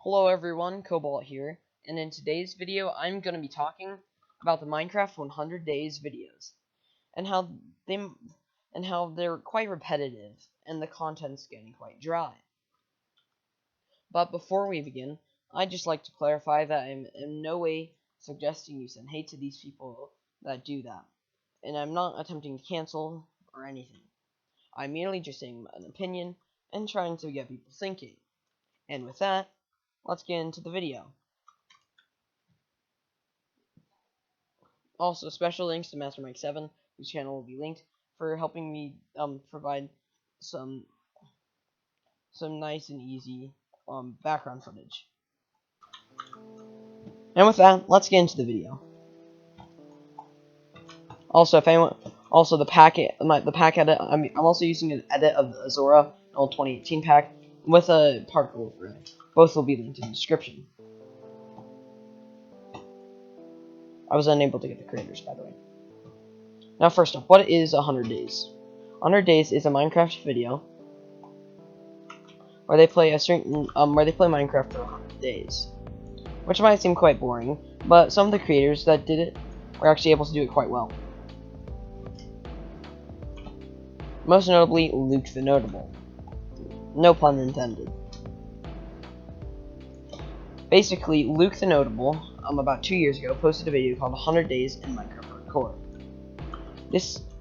Hello everyone, Cobalt here, and in today's video I'm going to be talking about the Minecraft 100 Days videos, and they they're quite repetitive, and the content's getting quite dry. But before we begin, I'd just like to clarify that I'm in no way suggesting you send hate to these people that do that, and I'm not attempting to cancel or anything. I'm merely just saying an opinion and trying to get people thinking. And with that, let's get into the video. Also, special links to Master Mike 7, whose channel will be linked, for helping me provide some nice and easy background footage. And with that, let's get into the video. Also, if anyone, the pack edit, I'm also using an edit of the Azora, an old 2018 pack, with a particle overlay. Both will be linked in the description. I was unable to get the creators, by the way. Now, first up, what is 100 Days? 100 Days is a Minecraft video where they play Minecraft for 100 days, which might seem quite boring, but some of the creators that did it were actually able to do it quite well. Most notably, Luke the Notable. No pun intended. Basically, Luke the Notable, about 2 years ago, posted a video called 100 Days in Minecraft Hardcore.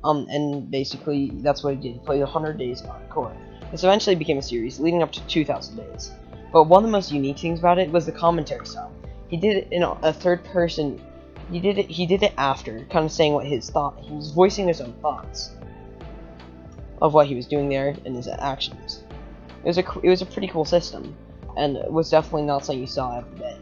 And basically, that's what he did. He played 100 Days Hardcore. This eventually became a series, leading up to 2,000 days. But one of the most unique things about it was the commentary style. He did it in a third person. He did it after, kind of saying what his thought. He was voicing his own thoughts of what he was doing there and his actions. It was a pretty cool system, and it was definitely not something you saw every day.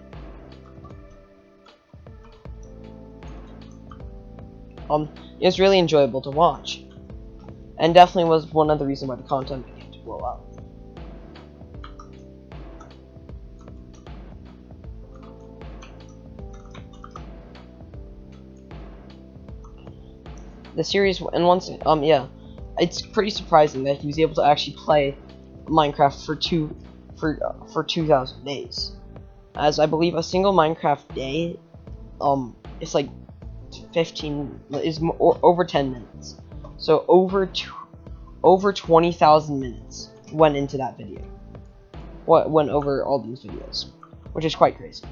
It was really enjoyable to watch, and definitely was one of the reasons why the content began to blow up. The series, and once, it's pretty surprising that he was able to actually play Minecraft for 2,000 days, as I believe a single Minecraft day, it's like 15 is over 10 minutes. So over 20,000 minutes went into that video. Went over all these videos, which is quite crazy.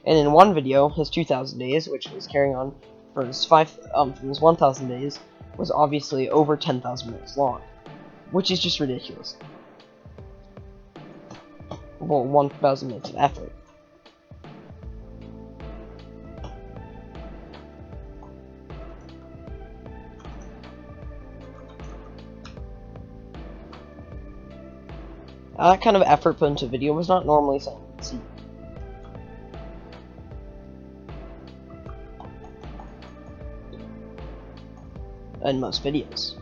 And in one video, his 2,000 days, which was carrying on for his 1,000 days, was obviously over 10,000 minutes long, which is just ridiculous. Well, 1,000 minutes of effort. That kind of effort put into a video was not normally something you would see. In most videos.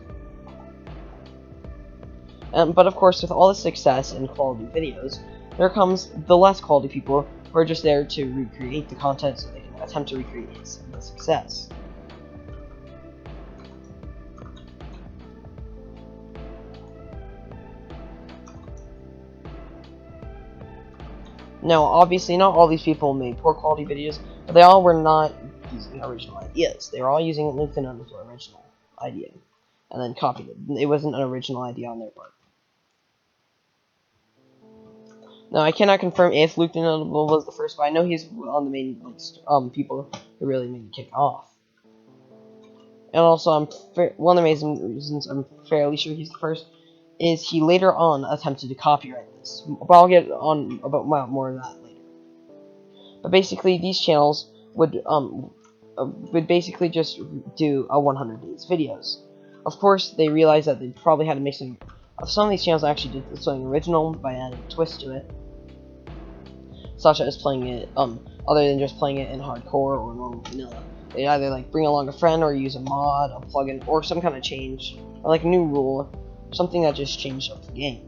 But of course, with all the success and quality videos, there comes the less quality people who are just there to recreate the content so they can attempt to recreate the success. Now, obviously, not all these people made poor quality videos, but they all were not using original ideas. They were all using Luke the Notable original idea, and then copied it. It wasn't an original idea on their part. Now, I cannot confirm if Luke the Notable was the first, but I know he's on the main list, people who really made it kick off. And also, one of the main reasons I'm fairly sure he's the first is he later on attempted to copyright this. But I'll get on about more of that later. But basically, these channels would basically just do a 100 days videos. Of course, they realized that they probably had to make some of these channels actually did something original by adding a twist to it, such as playing it other than just playing it in hardcore or normal vanilla. They either like bring along a friend or use a mod, a plugin, or some kind of change, or like a new rule, something that just changed up the game.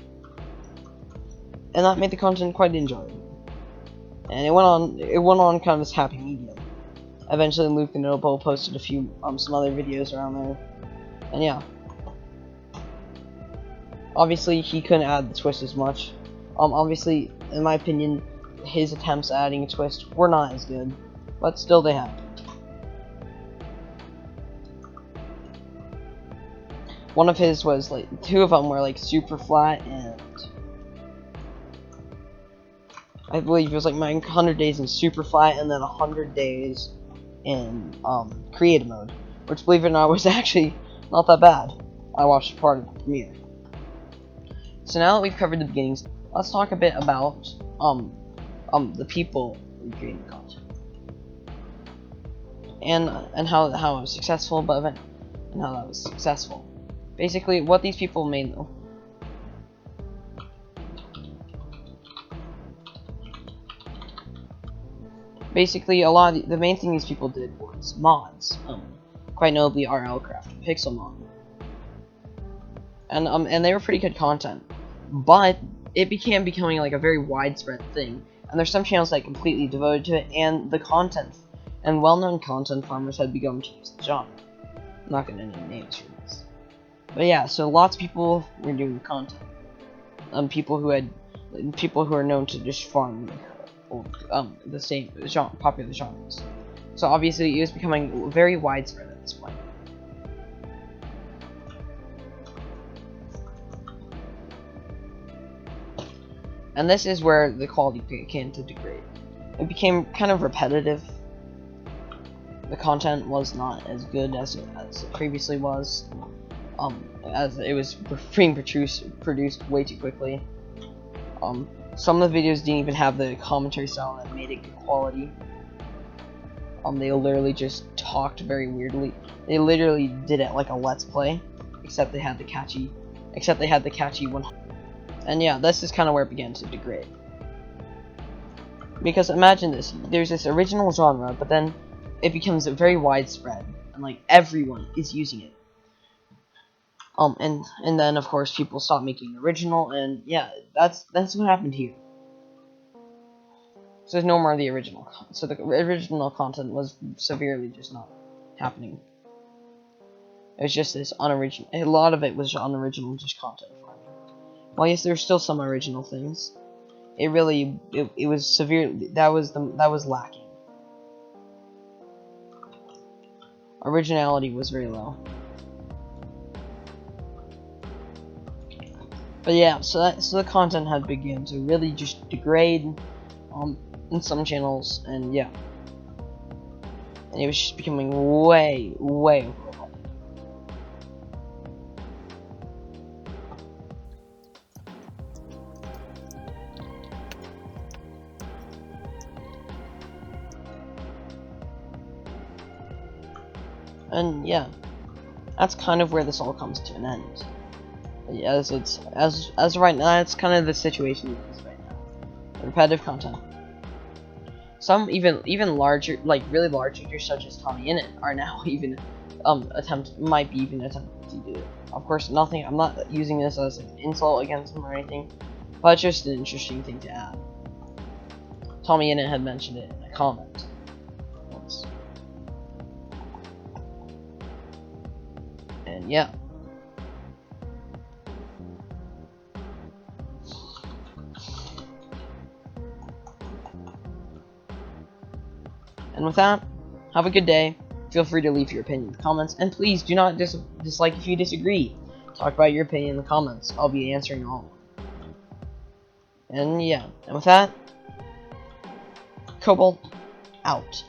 And that made the content quite enjoyable. And it went on kind of this happy medium. Eventually, Luke the Notable posted a few some other videos around there, and yeah. Obviously, he couldn't add the twist as much. Obviously, in my opinion, his attempts at adding a twist were not as good, but still they happened. One of his was like, two of them were like super flat, and I believe it was like my 100 days in super flat, and then 100 days in creative mode, which, believe it or not, was actually not that bad. I watched part of the premiere. So now that we've covered the beginnings, let's talk a bit about the people creating the content, and how it was successful, and how that was successful. Basically, what these people made though. Basically, a lot of the main thing these people did was mods. Quite notably, RLcraft, Pixel Mod, and they were pretty good content, but it began becoming like a very widespread thing, and there's some channels that completely devoted to it, and the content and well-known content farmers had begun to use the genre. I'm not gonna name names for this, but yeah, so lots of people were doing content. People who are known to just farm the same genre, popular genres. So obviously, it was becoming very widespread at this point. And this is where the quality began to degrade. It became kind of repetitive. The content was not as good as it previously was, as it was being produced way too quickly. Some of the videos didn't even have the commentary style that made it good quality. They literally just talked very weirdly. They literally did it like a let's play, except they had the catchy one. And yeah, this is kind of where it began to degrade. Because imagine this, there's this original genre, but then it becomes very widespread, and like everyone is using it. And then of course people stop making original, and yeah, that's what happened here. So there's no more of the original. So the original content was severely just not happening. It was just this unoriginal. A lot of it was unoriginal, just content farming. Well, yes, there's still some original things. It was severely that was lacking. Originality was very low. But yeah, so the content had begun to really just degrade in some channels, and yeah. And it was just becoming way overrated. And yeah, that's kind of where this all comes to an end. As of right now, that's kind of the situation it is right now. Repetitive content. Some even larger, like really large users such as Tommyinnt are now even might be even attempting to do it. Of course, nothing. I'm not using this as an insult against them or anything, but it's just an interesting thing to add. Tommyinnt had mentioned it in a comment once. And yeah. And with that, have a good day. Feel free to leave your opinion in the comments, and please do not dislike if you disagree. Talk about your opinion in the comments. I'll be answering all. And yeah, and with that, Cobalt out.